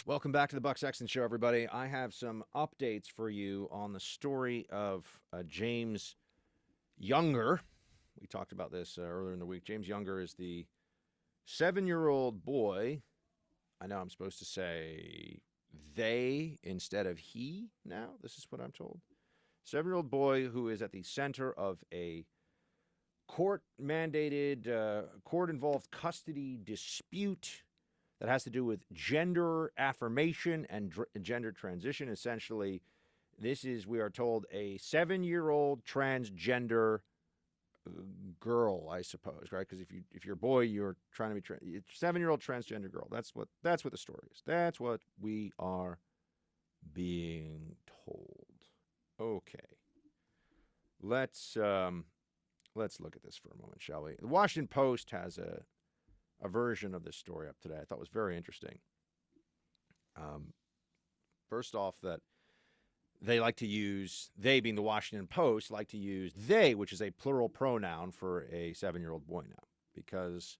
Welcome back to the Buck Sexton Show, everybody. I have some updates for you on the story of James Younger. We talked about this earlier in the week. James Younger is the 7-year-old boy. I know I'm supposed to say they instead of he now. This is what I'm told. 7-year-old boy who is at the center of a court-mandated, court-involved custody dispute that has to do with gender affirmation and gender transition. Essentially, this is, we are told, a 7-year-old transgender girl, I suppose, right? Because if you're a boy, you're trying to be 7-year-old transgender girl. That's what the story is. That's what we are being told. Okay, let's look at this for a moment, shall we? The Washington Post has a version of this story up today I thought was very interesting. First off, that they like to use, they being the Washington Post, like to use they, which is a plural pronoun for a 7-year-old boy now, because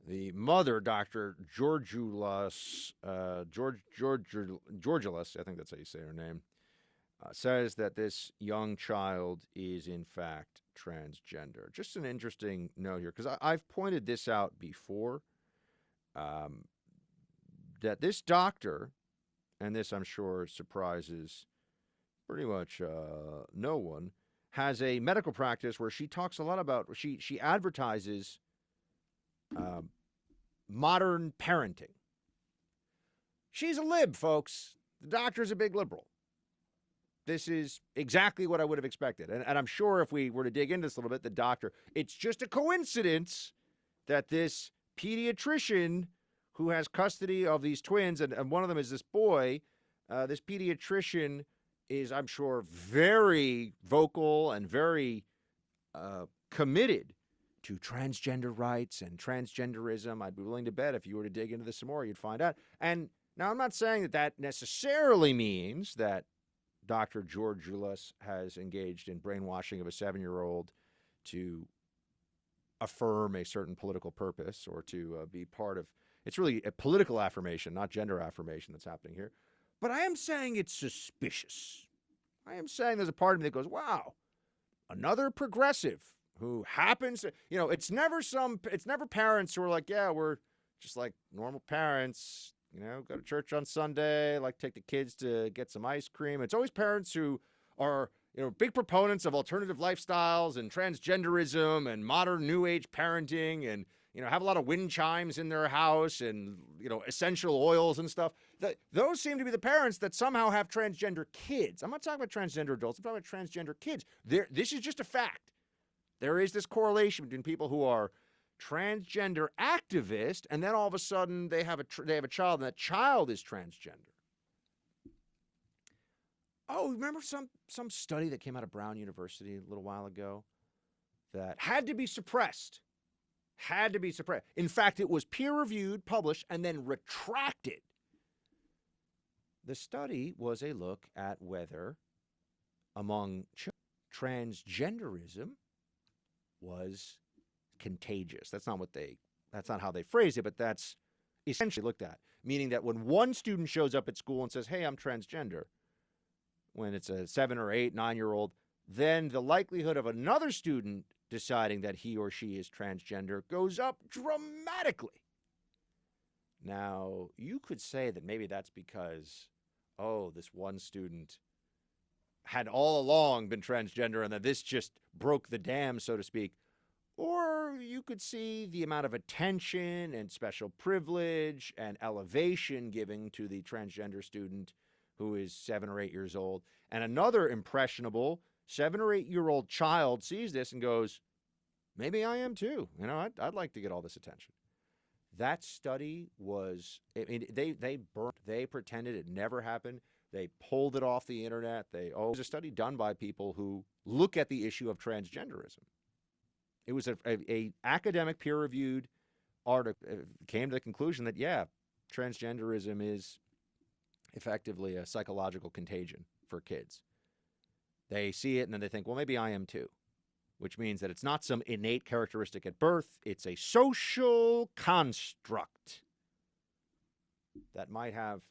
the mother, Dr. Georgioulas, Georgioulas, I think that's how you say her name, says that this young child is in fact transgender. Just an interesting note here, because I've pointed this out before, that this doctor, and this I'm sure surprises pretty much no one, has a medical practice where she talks a lot about, she advertises modern parenting. She's a lib, folks. The doctor's a big liberal. This is exactly what I would have expected. And I'm sure if we were to dig into this a little bit, the doctor, it's just a coincidence that this pediatrician who has custody of these twins, and one of them is this boy, this pediatrician is, I'm sure, very vocal and very committed to transgender rights and transgenderism. I'd be willing to bet if you were to dig into this some more, you'd find out. And now I'm not saying that necessarily means that Dr. Georgioulas has engaged in brainwashing of a 7-year-old to affirm a certain political purpose or to be part of, it's really a political affirmation, not gender affirmation that's happening here. But I am saying it's suspicious. I am saying there's a part of me that goes, wow, another progressive who happens to, it's never parents who are like, yeah, we're just like normal parents, go to church on Sunday, like take the kids to get some ice cream. It's always parents who are, big proponents of alternative lifestyles and transgenderism and modern new age parenting and, have a lot of wind chimes in their house and, essential oils and stuff. Those seem to be the parents that somehow have transgender kids. I'm not talking about transgender adults. I'm talking about transgender kids. This is just a fact. There is this correlation between people who are transgender activist, and then all of a sudden they have a child, and that child is transgender. Oh, remember some study that came out of Brown University a little while ago that had to be suppressed. Had to be suppressed. In fact, it was peer-reviewed, published, and then retracted. The study was a look at whether among transgenderism was contagious. That's not how they phrased it, but that's essentially looked at. Meaning that when one student shows up at school and says, hey, I'm transgender, when it's a 7 or 8, 9-year-old, then the likelihood of another student deciding that he or she is transgender goes up dramatically. Now, you could say that maybe that's because, this one student had all along been transgender and that this just broke the dam, so to speak. Or you could see the amount of attention and special privilege and elevation given to the transgender student who is 7 or 8 years old. And another impressionable 7 or 8-year-old child sees this and goes, maybe I am too. I'd like to get all this attention. That study was, they pretended it never happened. They pulled it off the internet. It was a study done by people who look at the issue of transgenderism. It was a academic peer-reviewed article. Came to the conclusion that, transgenderism is effectively a psychological contagion for kids. They see it and then they think, well, maybe I am too, which means that it's not some innate characteristic at birth. It's a social construct. that might have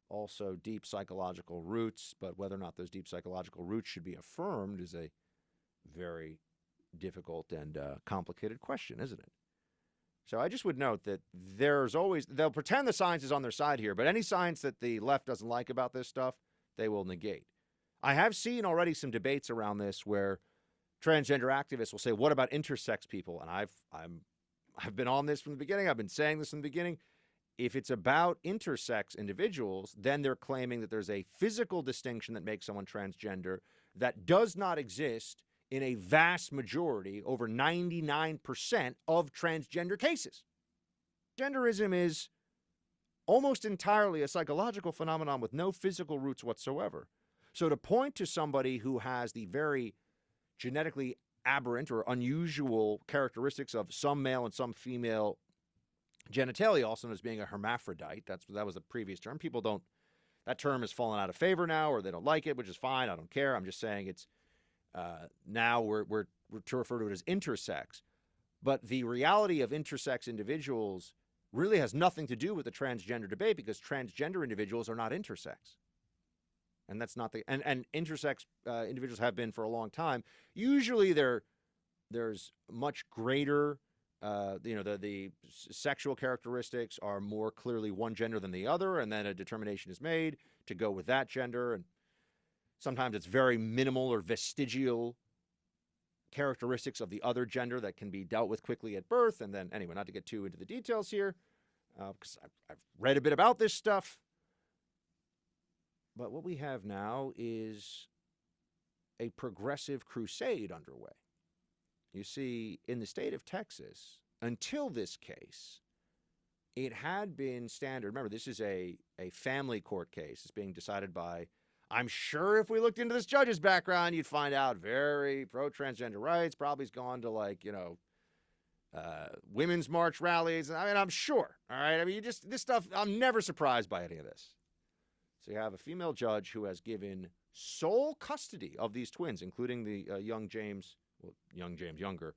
also deep psychological roots, but whether or not those deep psychological roots should be affirmed is a very difficult and complicated question, isn't it? So I just would note that there's always, they'll pretend the science is on their side here, but any science that the left doesn't like about this stuff, they will negate. I have seen already some debates around this where transgender activists will say, what about intersex people? And I've been on this from the beginning. I've been saying this from the beginning. If it's about intersex individuals, then they're claiming that there's a physical distinction that makes someone transgender that does not exist in a vast majority, over 99% of transgender cases. Genderism is almost entirely a psychological phenomenon with no physical roots whatsoever. So to point to somebody who has the very genetically aberrant or unusual characteristics of some male and some female genitalia, also known as being a hermaphrodite, that was the previous term. People don't, that term has fallen out of favor now, or they don't like it, which is fine. I don't care. I'm just saying it's, now we're to refer to it as intersex. But the reality of intersex individuals really has nothing to do with the transgender debate, because transgender individuals are not intersex. And that's not the, and intersex individuals have been for a long time. Usually there's much greater, the sexual characteristics are more clearly one gender than the other, and then a determination is made to go with that gender. And sometimes it's very minimal or vestigial characteristics of the other gender that can be dealt with quickly at birth. And then, anyway, not to get too into the details here, because I've read a bit about this stuff. But what we have now is a progressive crusade underway. You see, in the state of Texas, until this case, it had been standard. Remember, this is a family court case. It's being decided by, I'm sure if we looked into this judge's background, you'd find out very pro-transgender rights, probably has gone to women's march rallies. I mean, I'm sure, all right? I mean, this stuff, I'm never surprised by any of this. So you have a female judge who has given sole custody of these twins, including the young James Younger,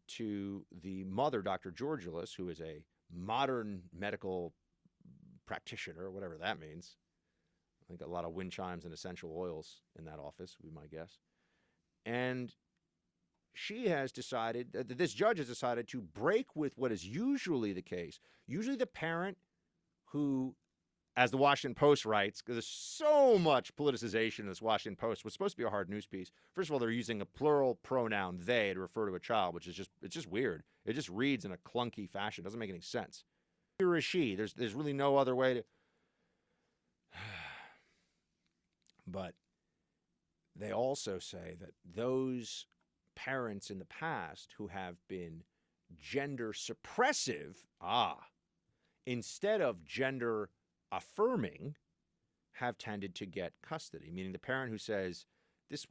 to the mother, Dr. Georgilis, who is a modern medical practitioner, whatever that means. I think a lot of wind chimes and essential oils in that office, would be my guess. And she has decided, this judge has decided to break with what is usually the case. Usually the parent who, as the Washington Post writes, because there's so much politicization in this Washington Post, was supposed to be a hard news piece. First of all, they're using a plural pronoun, they, to refer to a child, which is it's just weird. It just reads in a clunky fashion. It doesn't make any sense. He or she, there's really no other way to... But they also say that those parents in the past who have been gender suppressive, instead of gender affirming, have tended to get custody. Meaning the parent who says, this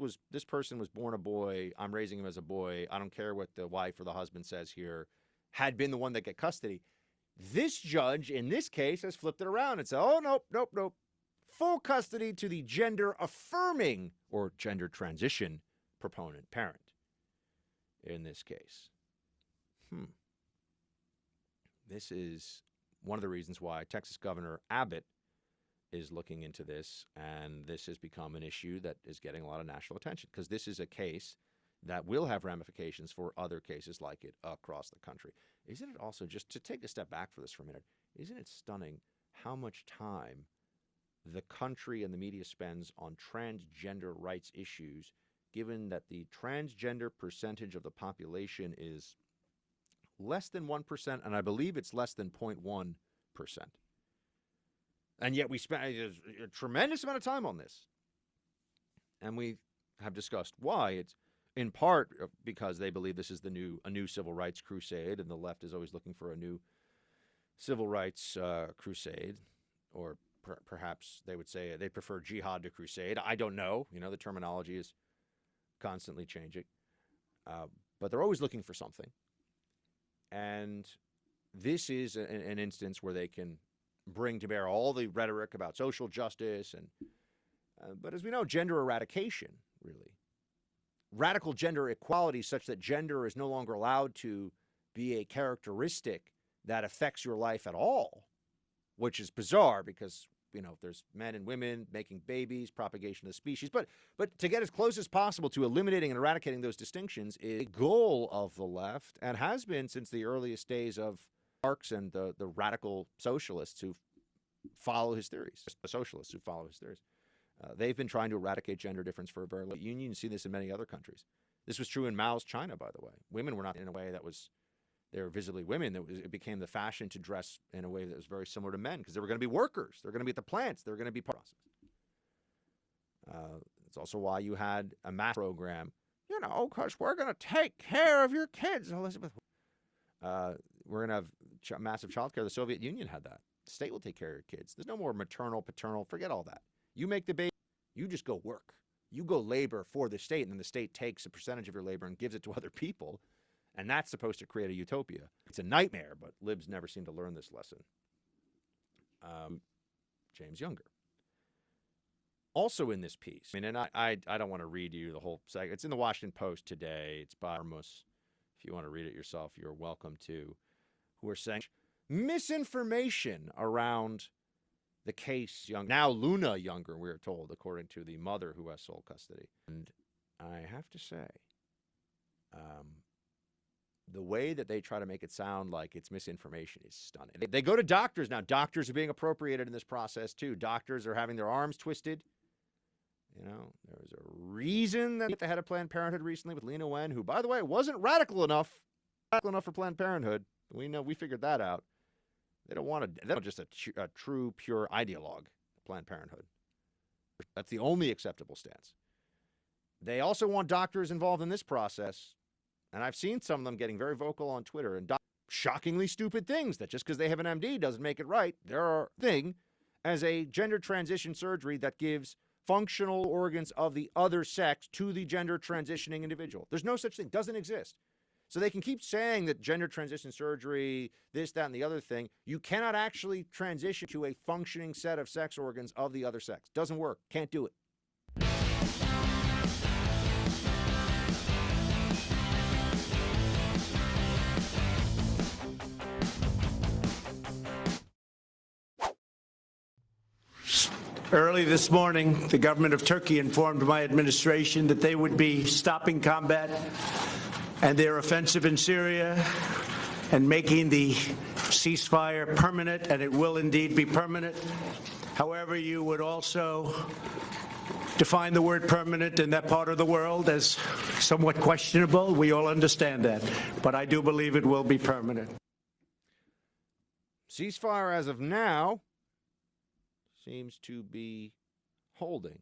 person was born a boy, I'm raising him as a boy, I don't care what the wife or the husband says here, had been the one that get custody. This judge in this case has flipped it around and said, oh, nope. Full custody to the gender affirming or gender transition proponent parent in this case. This is one of the reasons why Texas Governor Abbott is looking into this, and this has become an issue that is getting a lot of national attention, because this is a case that will have ramifications for other cases like it across the country. Isn't it also, just to take a step back for this for a minute, isn't it stunning how much time the country and the media spends on transgender rights issues, given that the transgender percentage of the population is less than 1%, and I believe it's less than 0.1%. And yet we spend a tremendous amount of time on this. And we have discussed why. It's in part because they believe this is a new civil rights crusade, and the left is always looking for a new civil rights crusade, or perhaps they would say they prefer jihad to crusade. I don't know. The terminology is constantly changing. But they're always looking for something. And this is an instance where they can bring to bear all the rhetoric about social justice. But as we know, gender eradication, really. Radical gender equality such that gender is no longer allowed to be a characteristic that affects your life at all, which is bizarre because, there's men and women making babies, propagation of the species. But to get as close as possible to eliminating and eradicating those distinctions is a goal of the left and has been since the earliest days of Marx and the radical socialists who follow his theories, the socialists who follow his theories. They've been trying to eradicate gender difference for a very long time. You see this in many other countries. This was true in Mao's China, by the way. Women were not in a way that was, they were visibly women. It became the fashion to dress in a way that was very similar to men because they were going to be workers. They're going to be at the plants. They're going to be part of the process. It's also why you had a math program, because we're going to take care of your kids, Elizabeth. We're going to have massive child care. The Soviet Union had that. The state will take care of your kids. There's no more maternal, paternal. Forget all that. You make the baby, you just go work. You go labor for the state, and then the state takes a percentage of your labor and gives it to other people, and that's supposed to create a utopia. It's a nightmare, but libs never seem to learn this lesson. James Younger. Also in this piece, and I don't want to read you the whole segment. It's in the Washington Post today. It's by Armus. If you want to read it yourself, you're welcome to. Who are saying misinformation around the case now Luna Younger, we are told, according to the mother who has sole custody. And I have to say, the way that they try to make it sound like it's misinformation is stunning. They go to doctors now. Doctors are being appropriated in this process too. Doctors are having their arms twisted. There was a reason that the head of Planned Parenthood recently with Lena Wen, who, by the way, wasn't radical enough for Planned Parenthood. We figured that out. They don't want just a true, pure ideologue, Planned Parenthood. That's the only acceptable stance. They also want doctors involved in this process, and I've seen some of them getting very vocal on Twitter and shockingly stupid things that just because they have an MD doesn't make it right. There are things as a gender transition surgery that gives functional organs of the other sex to the gender transitioning individual. There's no such thing. Doesn't exist. So they can keep saying that gender transition surgery, this, that, and the other thing. You cannot actually transition to a functioning set of sex organs of the other sex. Doesn't work. Can't do it. Early this morning, the government of Turkey informed my administration that they would be stopping combat and their offensive in Syria and making the ceasefire permanent, and it will indeed be permanent. However, you would also define the word permanent in that part of the world as somewhat questionable. We all understand that, but I do believe it will be permanent. Ceasefire as of now seems to be holding.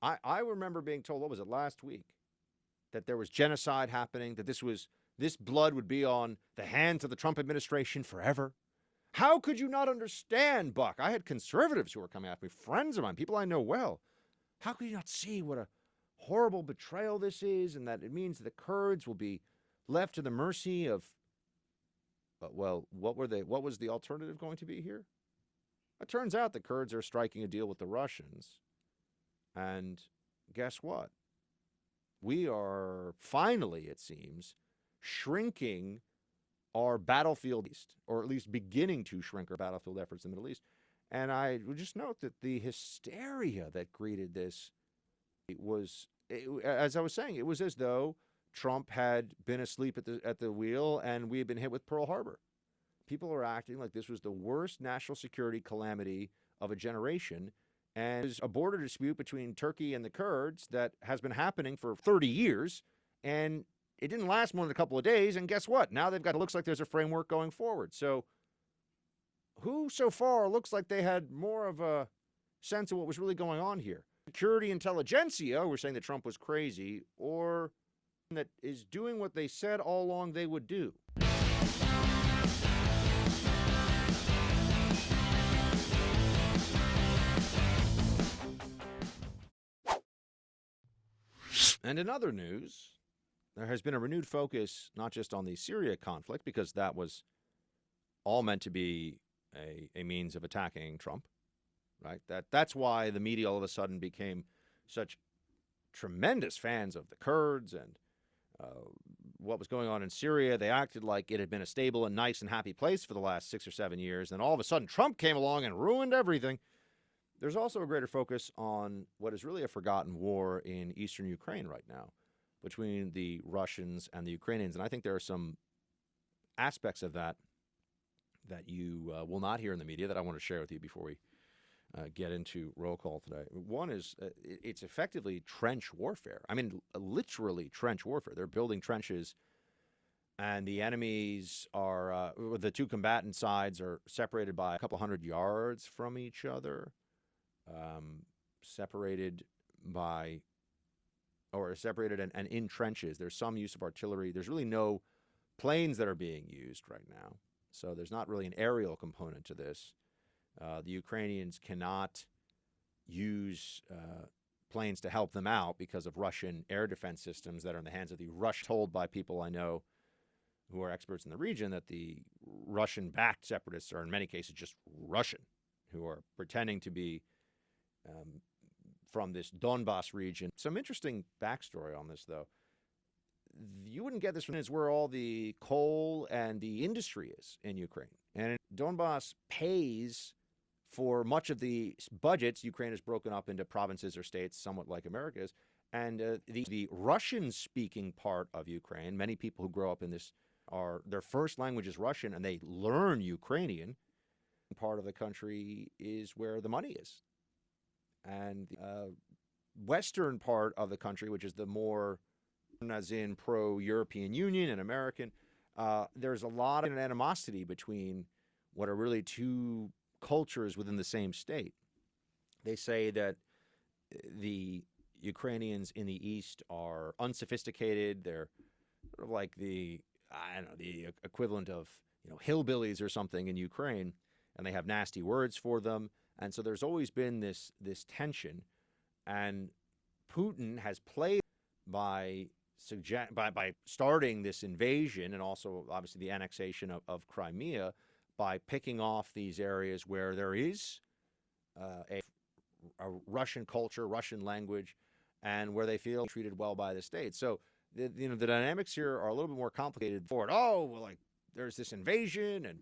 I remember being told, what was it, last week, that there was genocide happening, that this blood would be on the hands of the Trump administration forever. How could you not understand, Buck? I had conservatives who were coming after me, friends of mine, people I know well. How could you not see what a horrible betrayal this is, and that it means the Kurds will be left to the mercy of, well, what was the alternative going to be here? It turns out the Kurds are striking a deal with the Russians. And guess what? We are finally, it seems, shrinking our battlefield east, or at least beginning to shrink our battlefield efforts in the Middle East. And I would just note that the hysteria that greeted this, as I was saying, it was as though Trump had been asleep at the wheel and we had been hit with Pearl Harbor. People are acting like this was the worst national security calamity of a generation. And there's a border dispute between Turkey and the Kurds that has been happening for 30 years. And it didn't last more than a couple of days. And guess what? Now it looks like there's a framework going forward. So who so far looks like they had more of a sense of what was really going on here? Security intelligentsia were saying that Trump was crazy, or that is doing what they said all along they would do. And in other news, there has been a renewed focus not just on the Syria conflict, because that was all meant to be a means of attacking Trump, right? That's why the media all of a sudden became such tremendous fans of the Kurds and what was going on in Syria. They acted like it had been a stable and nice and happy place for the last 6 or 7 years. Then all of a sudden, Trump came along and ruined everything. There's also a greater focus on what is really a forgotten war in eastern Ukraine right now between the Russians and the Ukrainians. And I think there are some aspects of that that you will not hear in the media that I want to share with you before we get into roll call today. One is it's effectively trench warfare. I mean, literally trench warfare. They're building trenches, and the enemies are, the two combatant sides are separated by a couple hundred yards from each other, separated and in trenches. There's some use of artillery. There's really no planes that are being used right now. So there's not really an aerial component to this. The Ukrainians cannot use planes to help them out because of Russian air defense systems that are in the hands of the Russian. Told by people I know who are experts in the region that the Russian-backed separatists are in many cases just Russian, who are pretending to be from this Donbas region. Some interesting backstory on this, though. You wouldn't get this from where all the coal and the industry is in Ukraine. And Donbas pays for much of the budgets. Ukraine is broken up into provinces or states, somewhat like America is. And the Russian-speaking part of Ukraine, many people who grow up in this their first language is Russian, and they learn Ukrainian. Part of the country is where the money is. And the western part of the country, which is the more, as in pro-European Union and American, there's a lot of animosity between what are really two cultures within the same state. They say that the Ukrainians in the East are unsophisticated. They're sort of like the equivalent of, hillbillies or something in Ukraine, and they have nasty words for them. And so there's always been this tension, and Putin has played by starting this invasion and also obviously the annexation of Crimea by picking off these areas where there is a Russian culture, Russian language, and where they feel treated well by the state. So the dynamics here are a little bit more complicated. There's this invasion and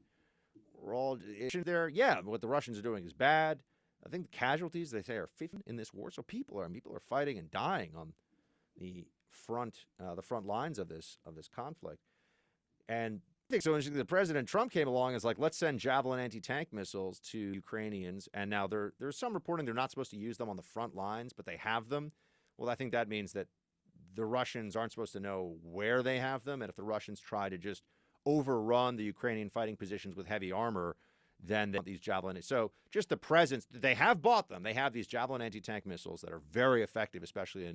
we're all there. Yeah, what the Russians are doing is bad. I think the casualties, they say, are 50 in this war. So people are fighting and dying on the front lines of this conflict. And I think so interesting that President Trump came along and is like, let's send Javelin anti-tank missiles to Ukrainians. And now there's some reporting they're not supposed to use them on the front lines, but they have them. Well, I think that means that the Russians aren't supposed to know where they have them. And if the Russians try to just overrun the Ukrainian fighting positions with heavy armor, then these Javelin. So just the presence, they have bought them. They have these Javelin anti-tank missiles that are very effective, especially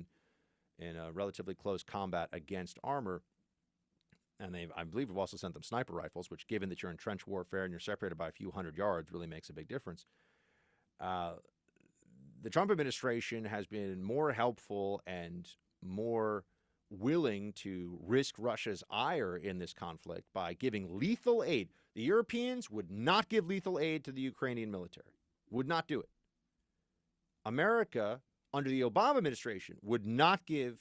in a relatively close combat against armor. And I believe we've also sent them sniper rifles, which, given that you're in trench warfare and you're separated by a few hundred yards, really makes a big difference. The Trump administration has been more helpful and more willing to risk Russia's ire in this conflict by giving lethal aid. The Europeans would not give lethal aid to the Ukrainian military, would not do it. America, under the Obama administration, would not give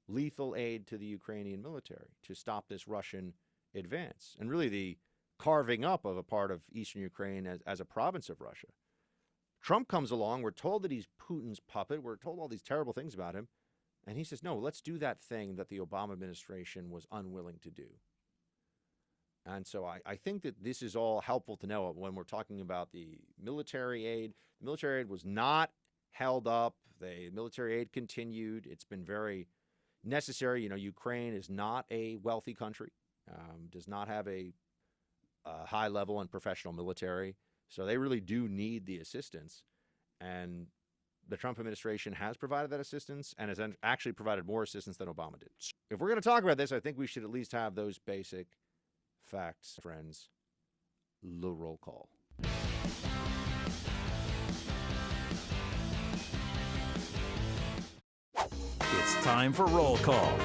lethal aid to the Ukrainian military to stop this Russian advance, and really the carving up of a part of eastern Ukraine as a province of Russia. Trump comes along, we're told that he's Putin's puppet, we're told all these terrible things about him, and he says, no, let's do that thing that the Obama administration was unwilling to do. And so I think that this is all helpful to know when we're talking about the military aid. The military aid was not held up. The military aid continued. It's been very necessary. Ukraine is not a wealthy country, does not have a high level and professional military. So they really do need the assistance. And the Trump administration has provided that assistance and has actually provided more assistance than Obama did. If we're going to talk about this, I think we should at least have those basic facts, friends. The roll call. It's time for roll call.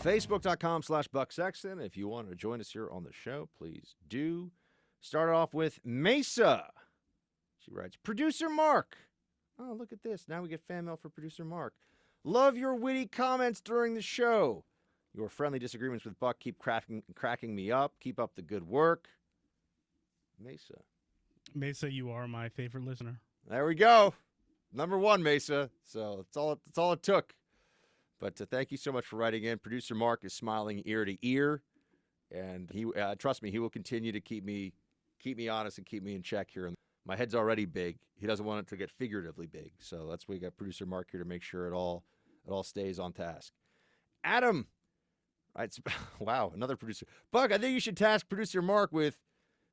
Facebook.com/Buck Sexton. If you want to join us here on the show, please do. Start off with Mesa. She writes, Producer Mark. Oh, look at this. Now we get fan mail for Producer Mark. Love your witty comments during the show. Your friendly disagreements with Buck keep cracking me up. Keep up the good work. Mesa. Mesa, you are my favorite listener. There we go. Number one, Mesa. So that's all it took. But thank you so much for writing in. Producer Mark is smiling ear to ear. And he, trust me, he will continue to keep me honest and keep me in check here. My head's already big. He doesn't want it to get figuratively big. So that's why we got Producer Mark here to make sure it all stays on task. Adam. Right, wow, another producer. Buck, I think you should task Producer Mark with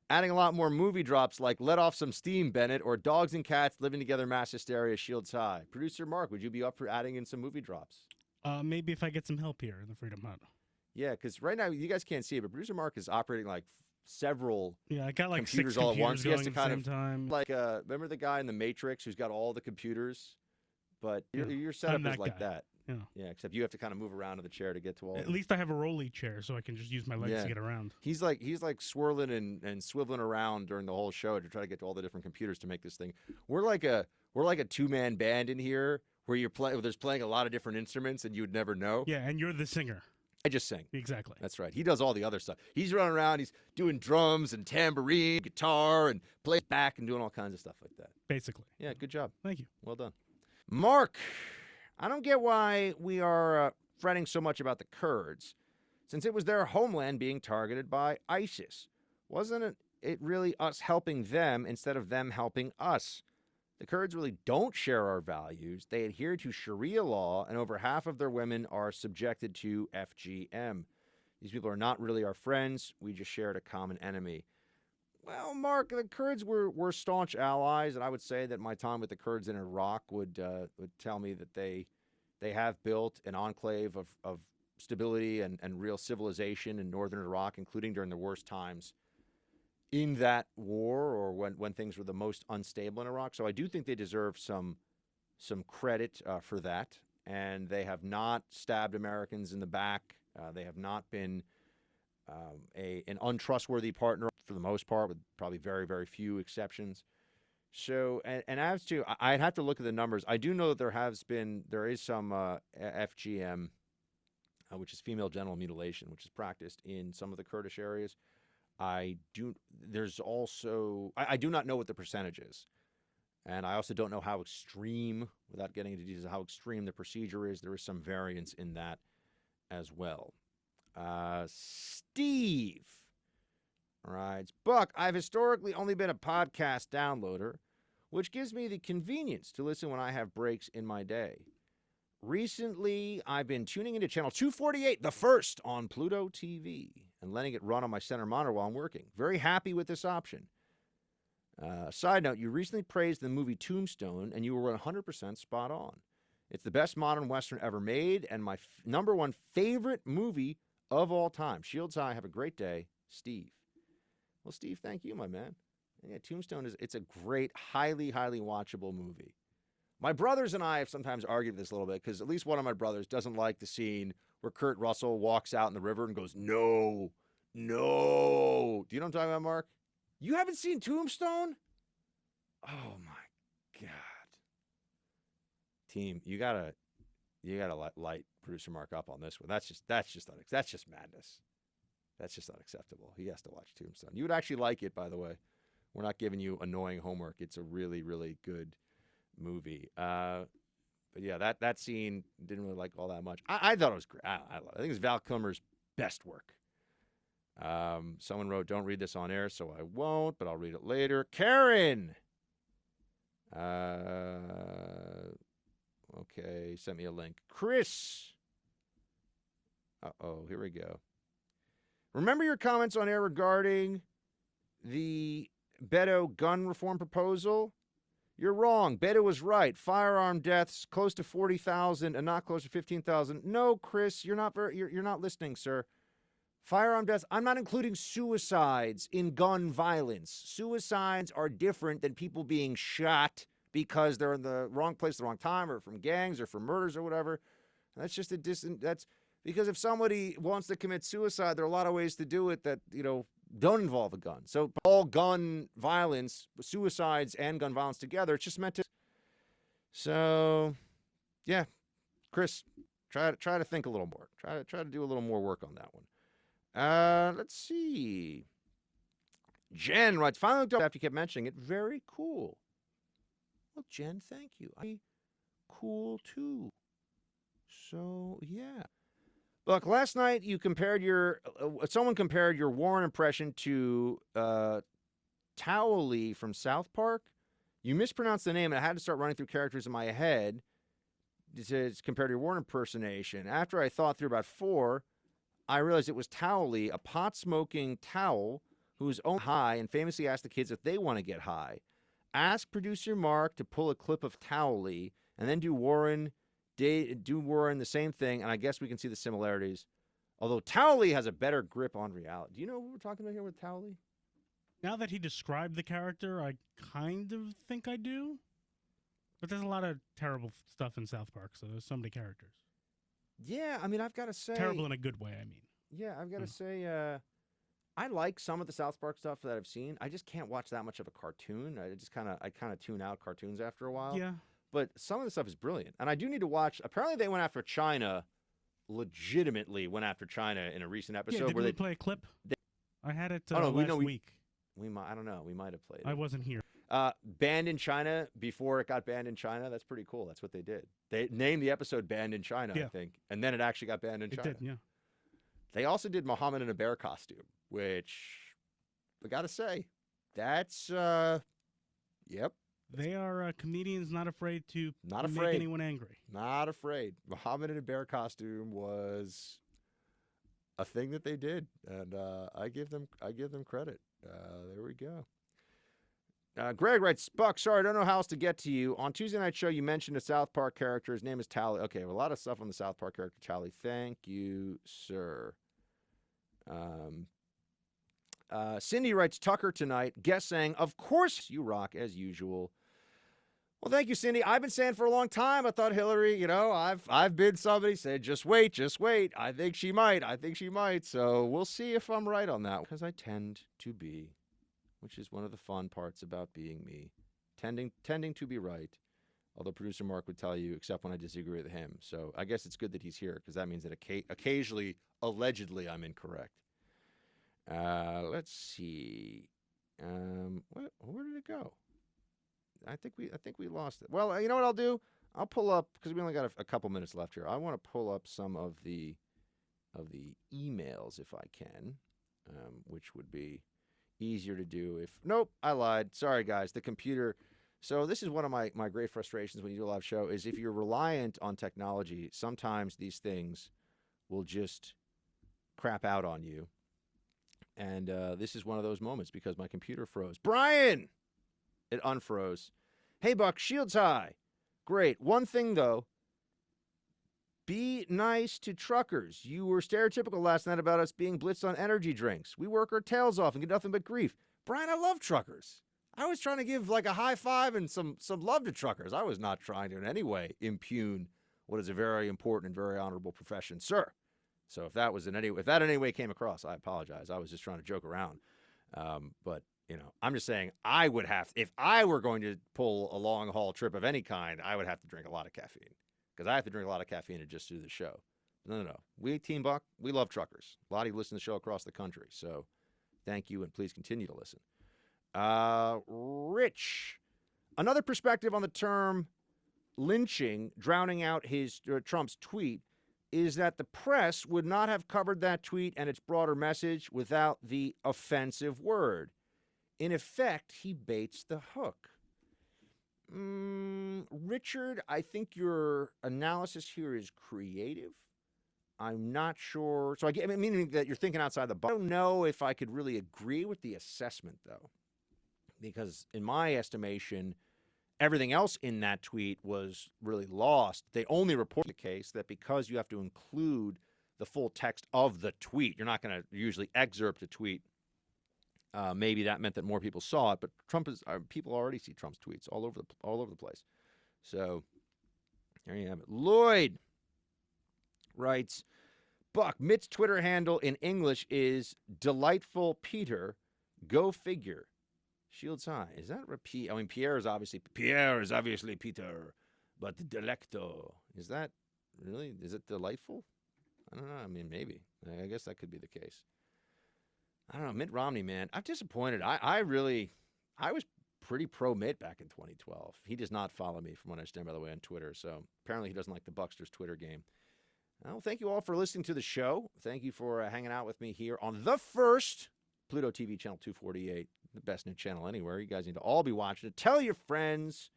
adding a lot more movie drops like Let Off Some Steam, Bennett, or Dogs and Cats Living Together Mass Hysteria Shields High. Producer Mark, would you be up for adding in some movie drops? Maybe if I get some help here in the Freedom Hut. Yeah, because right now, you guys can't see it, but Producer Mark is operating like several I got like computers six all at once. He has going to at the kind same of, time. like, remember the guy in The Matrix who's got all the computers? But your setup is like that. Yeah, except you have to kind of move around in the chair to get to all. At least I have a rolly chair, so I can just use my legs to get around. He's like swirling and swiveling around during the whole show to try to get to all the different computers to make this thing. We're like a 2-man band in here where there's playing a lot of different instruments and you would never know. Yeah, and you're the singer. I just sing. Exactly. That's right. He does all the other stuff. He's running around. He's doing drums and tambourine, guitar, and plays back and doing all kinds of stuff like that. Basically. Yeah, good job. Thank you. Well done. Mark, I don't get why we are fretting so much about the Kurds, since it was their homeland being targeted by ISIS. Wasn't it really us helping them instead of them helping us? The Kurds really don't share our values. They adhere to Sharia law, and over half of their women are subjected to FGM. These people are not really our friends. We just shared a common enemy. Well, Mark, the Kurds were staunch allies, and I would say that my time with the Kurds in Iraq would tell me that they have built an enclave of stability and real civilization in northern Iraq, including during the worst times in that war, or when things were the most unstable in Iraq. So I do think they deserve some credit for that. And they have not stabbed Americans in the back. They have not been an untrustworthy partner for the most part, with probably very, very few exceptions. So, and as to, I'd have to look at the numbers. I do know that there is some FGM, which is female genital mutilation, which is practiced in some of the Kurdish areas. I do not know what the percentage is. And I also don't know how extreme, without getting into details, how extreme the procedure is. There is some variance in that as well. Steve writes, Buck, I've historically only been a podcast downloader, which gives me the convenience to listen when I have breaks in my day. Recently, I've been tuning into channel 248, the first on Pluto TV, and letting it run on my center monitor while I'm working. Very happy with this option. Side note, you recently praised the movie Tombstone, and you were 100% spot on. It's the best modern Western ever made, and my number one favorite movie of all time. Shields High, have a great day, Steve. Well, Steve, thank you, my man. Yeah, Tombstone it's a great, highly, highly watchable movie. My brothers and I have sometimes argued this a little bit, because at least one of my brothers doesn't like the scene where Kurt Russell walks out in the river and goes, no. Do you know what I'm talking about, Mark? You haven't seen Tombstone? Oh my God. Team, you gotta light Producer Mark up on this one. That's just madness. That's just unacceptable. He has to watch Tombstone. You would actually like it, by the way. We're not giving you annoying homework. It's a really, really good movie. But yeah, that scene didn't really like all that much. I thought it was great. I think it's Val Kilmer's best work. Someone wrote, don't read this on air, so I won't, but I'll read it later. Karen! Okay, sent me a link. Chris! Uh-oh, here we go. Remember your comments on air regarding the Beto gun reform proposal? You're wrong. Beto was right. Firearm deaths close to 40,000 and not close to 15,000. No, Chris, you're not listening, sir. Firearm deaths, I'm not including suicides in gun violence. Suicides are different than people being shot because they're in the wrong place at the wrong time, or from gangs, or from murders, or whatever. That's just that's because if somebody wants to commit suicide, there are a lot of ways to do it that, don't involve a gun. So all gun violence, suicides and gun violence together, it's just meant to. So, yeah, Chris, try to think a little more. Try to do a little more work on that one. Let's see. Jen writes, finally looked up after you kept mentioning it. Very cool. Well, Jen, thank you. Cool too. So yeah. Look, last night you compared someone compared your Warren impression to Towley from South Park. You mispronounced the name, and I had to start running through characters in my head to compare to your Warren impersonation. After I thought through about 4, I realized it was Towley, a pot-smoking towel who's owned high and famously asked the kids if they want to get high. Ask producer Mark to pull a clip of Towley, and then do Warren the same thing, and I guess we can see the similarities. Although Towley has a better grip on reality. Do you know who we're talking about here with Towley? Now that he described the character, I kind of think I do. But there's a lot of terrible stuff in South Park, so there's so many characters. Yeah, I mean, I've got to say... Terrible in a good way, I mean. Yeah, I've got to say, I like some of the South Park stuff that I've seen. I just can't watch that much of a cartoon. I kind of tune out cartoons after a while. Yeah. But some of the stuff is brilliant. And I do need to watch... Apparently they went after China, legitimately went after China in a recent episode. Yeah, did where we they play a clip? I had it last week. I don't know. We might have played it. I wasn't here. Banned in China before it got banned in China. That's pretty cool. That's what they did. They named the episode Banned in China, I think. And then it actually got banned in China. It did, yeah. They also did Muhammad in a bear costume, which I got to say, that's, yep. They are comedians not afraid to make anyone angry. Not afraid. Muhammad in a bear costume was a thing that they did, and I give them credit. There we go. Greg writes, Buck, sorry, I don't know how else to get to you. On Tuesday Night Show, you mentioned a South Park character. His name is Tally. Okay, well, a lot of stuff on the South Park character, Tally. Thank you, sir. Cindy writes, Tucker tonight. Guest saying, of course you rock, as usual. Well, thank you, Cindy. I've been saying for a long time, I thought Hillary, I've been somebody said, just wait. I think she might. So we'll see if I'm right on that. Because I tend to be, which is one of the fun parts about being me, tending to be right. Although producer Mark would tell you, except when I disagree with him. So I guess it's good that he's here, because that means that occasionally, allegedly, I'm incorrect. Let's see. Where did it go? I think we lost it. Well, you know what I'll do? I'll pull up, because we only got a couple minutes left here. I want to pull up some of the emails if I can, which would be easier to do if... Nope, I lied. Sorry, guys. The computer... So this is one of my great frustrations when you do a live show, is if you're reliant on technology, sometimes these things will just crap out on you. And this is one of those moments because my computer froze. Brian! It unfroze. Hey, Buck, shields high. Great. One thing, though. Be nice to truckers. You were stereotypical last night about us being blitzed on energy drinks. We work our tails off and get nothing but grief. Brian, I love truckers. I was trying to give like a high five and some love to truckers. I was not trying to in any way impugn what is a very important and very honorable profession, sir. So if that in any way came across, I apologize. I was just trying to joke around. But I'm just saying I would have, if I were going to pull a long haul trip of any kind, I would have to drink a lot of caffeine, because I have to drink a lot of caffeine to just do the show. No. We, Team Buck, we love truckers. A lot of you listen to the show across the country. So thank you, and please continue to listen. Rich, another perspective on the term lynching, drowning out Trump's tweet, is that the press would not have covered that tweet and its broader message without the offensive word. In effect, he baits the hook. Richard, I think your analysis here is creative. I'm not sure. So meaning that you're thinking outside the box. I don't know if I could really agree with the assessment, though, because in my estimation, everything else in that tweet was really lost. They only report the case that because you have to include the full text of the tweet, you're not going to usually excerpt a tweet. Maybe that meant that more people saw it, but people already see Trump's tweets all over the place. So there you have it. Lloyd writes, Buck, Mitt's Twitter handle in English is Delightful Peter. Go figure. Shields high. Is that repeat? I mean, Pierre is obviously Peter, but Delecto. Is that really? Is it delightful? I don't know. I mean, maybe. I guess that could be the case. I don't know. Mitt Romney, man. I'm disappointed. I was pretty pro Mitt back in 2012. He does not follow me from what I understand, by the way, on Twitter. So apparently he doesn't like the Buckster's Twitter game. Well, thank you all for listening to the show. Thank you for hanging out with me here on the first Pluto TV channel 248, the best new channel anywhere. You guys need to all be watching it. Tell your friends.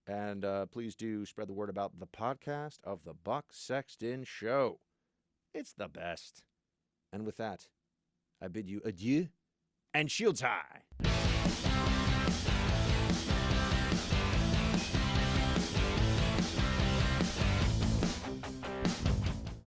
And please do spread the word about the podcast of the Buck Sexton Show. It's the best. And with that, I bid you adieu and shields high.